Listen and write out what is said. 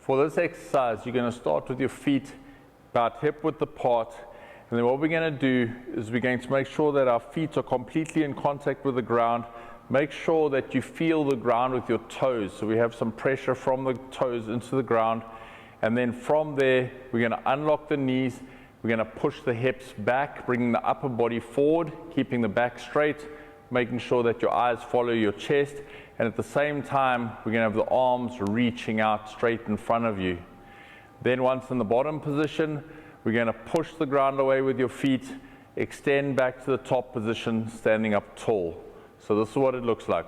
For this exercise, you're going to start with your feet about hip width apart, and then what we're going to do is we're going to make sure that our feet are completely in contact with the ground. Make sure that you feel the ground with your toes, so we have some pressure from the toes into the ground, and then from there we're going to unlock the knees. We're going to push the hips back, bringing the upper body forward, keeping the back straight, making sure that your eyes follow your chest, and at the same time we're going to have the arms reaching out straight in front of you. Then once in the bottom position, we're going to push the ground away with your feet, extend back to the top position, standing up tall. So this is what it looks like.